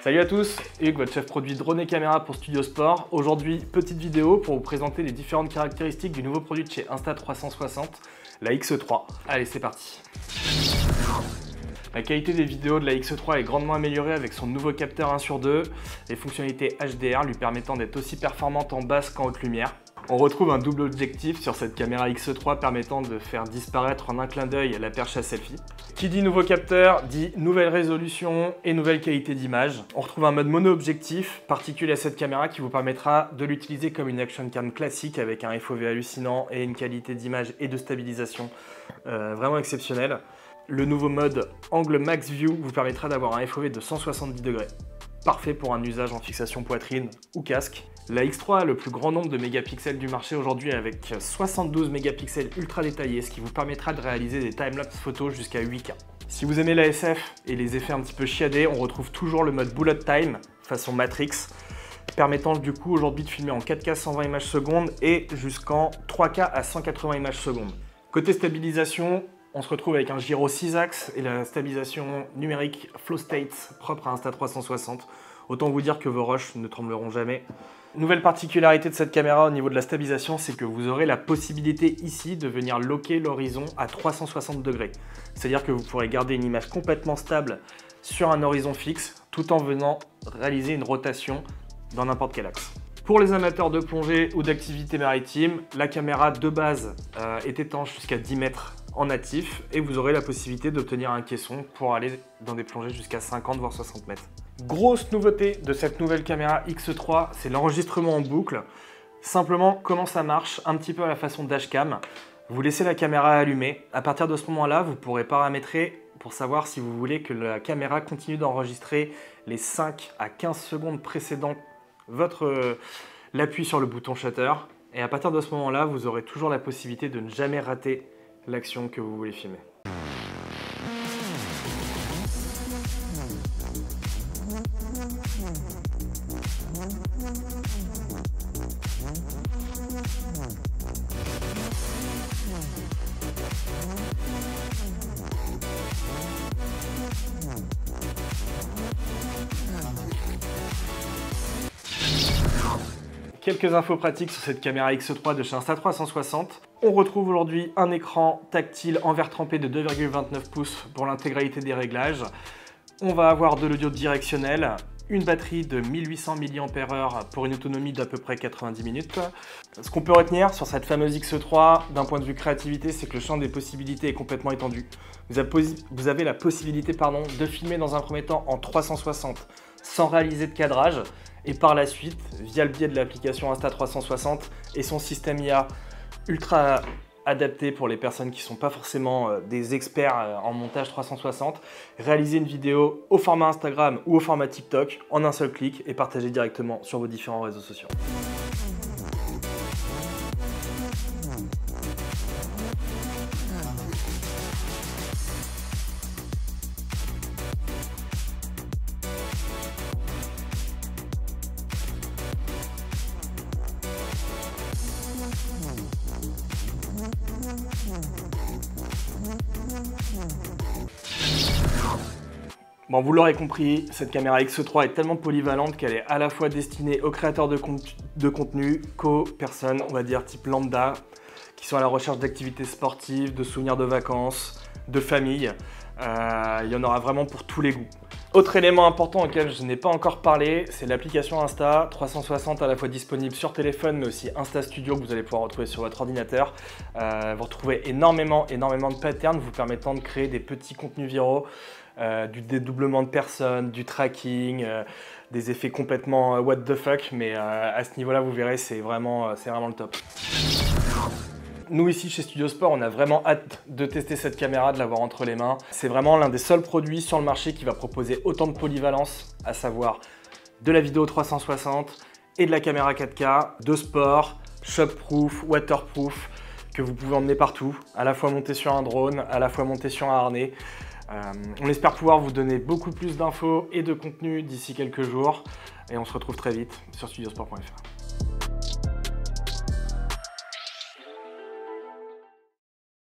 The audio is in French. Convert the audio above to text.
Salut à tous, Hugues, votre chef produit drone et caméra pour Studio Sport. Aujourd'hui, petite vidéo pour vous présenter les différentes caractéristiques du nouveau produit de chez Insta360, la X3. Allez, c'est parti. La qualité des vidéos de la X3 est grandement améliorée avec son nouveau capteur 1/2, les fonctionnalités HDR lui permettant d'être aussi performante en basse qu'en haute lumière. On retrouve un double objectif sur cette caméra X3 permettant de faire disparaître en un clin d'œil la perche à selfie. Qui dit nouveau capteur dit nouvelle résolution et nouvelle qualité d'image. On retrouve un mode mono-objectif particulier à cette caméra qui vous permettra de l'utiliser comme une action cam classique avec un FOV hallucinant et une qualité d'image et de stabilisation vraiment exceptionnelle. Le nouveau mode Angle Max View vous permettra d'avoir un FOV de 170 degrés. Parfait pour un usage en fixation poitrine ou casque. La X3 a le plus grand nombre de mégapixels du marché aujourd'hui avec 72 mégapixels ultra détaillés, ce qui vous permettra de réaliser des timelapse photos jusqu'à 8K. Si vous aimez la SF et les effets un petit peu chiadés, on retrouve toujours le mode Bullet Time, façon Matrix, permettant du coup aujourd'hui de filmer en 4K 120 images secondes et jusqu'en 3K à 180 images secondes. Côté stabilisation, on se retrouve avec un gyro 6 axes et la stabilisation numérique Flow State propre à Insta360. Autant vous dire que vos rushs ne trembleront jamais. Nouvelle particularité de cette caméra au niveau de la stabilisation, c'est que vous aurez la possibilité ici de venir locker l'horizon à 360 degrés. C'est-à-dire que vous pourrez garder une image complètement stable sur un horizon fixe tout en venant réaliser une rotation dans n'importe quel axe. Pour les amateurs de plongée ou d'activité maritime, la caméra de base est étanche jusqu'à 10 mètres en natif et vous aurez la possibilité d'obtenir un caisson pour aller dans des plongées jusqu'à 50 voire 60 mètres. Grosse nouveauté de cette nouvelle caméra X3, c'est l'enregistrement en boucle. Simplement, comment ça marche, un petit peu à la façon dashcam. Vous laissez la caméra allumée. À partir de ce moment-là, vous pourrez paramétrer pour savoir si vous voulez que la caméra continue d'enregistrer les 5 à 15 secondes précédant l'appui sur le bouton shutter. Et à partir de ce moment-là, vous aurez toujours la possibilité de ne jamais rater l'action que vous voulez filmer. Quelques infos pratiques sur cette caméra X3 de chez Insta360. On retrouve aujourd'hui un écran tactile en verre trempé de 2,29 pouces pour l'intégralité des réglages. On va avoir de l'audio directionnel, une batterie de 1800 mAh pour une autonomie d'à peu près 90 minutes. Ce qu'on peut retenir sur cette fameuse X3 d'un point de vue créativité, c'est que le champ des possibilités est complètement étendu. Vous avez la possibilité de filmer dans un premier temps en 360 sans réaliser de cadrage et par la suite, via le biais de l'application Insta360 et son système IA ultra adapté pour les personnes qui ne sont pas forcément des experts en montage 360, réaliser une vidéo au format Instagram ou au format TikTok en un seul clic et partager directement sur vos différents réseaux sociaux. Bon, vous l'aurez compris, cette caméra X3 est tellement polyvalente qu'elle est à la fois destinée aux créateurs de contenu qu'aux personnes, on va dire, type lambda, qui sont à la recherche d'activités sportives, de souvenirs de vacances, de famille. Il y en aura vraiment pour tous les goûts. Autre élément important auquel je n'ai pas encore parlé, c'est l'application Insta360 à la fois disponible sur téléphone mais aussi Insta Studio que vous allez pouvoir retrouver sur votre ordinateur. Vous retrouvez énormément de patterns vous permettant de créer des petits contenus viraux, du dédoublement de personnes, du tracking, des effets complètement what the fuck, mais à ce niveau-là, vous verrez, c'est vraiment le top. Nous ici chez Studio Sport, on a vraiment hâte de tester cette caméra, de l'avoir entre les mains. C'est vraiment l'un des seuls produits sur le marché qui va proposer autant de polyvalence, à savoir de la vidéo 360 et de la caméra 4K, de sport, shockproof, waterproof, que vous pouvez emmener partout, à la fois monter sur un drone, à la fois monter sur un harnais. On espère pouvoir vous donner beaucoup plus d'infos et de contenu d'ici quelques jours et on se retrouve très vite sur studiosport.fr.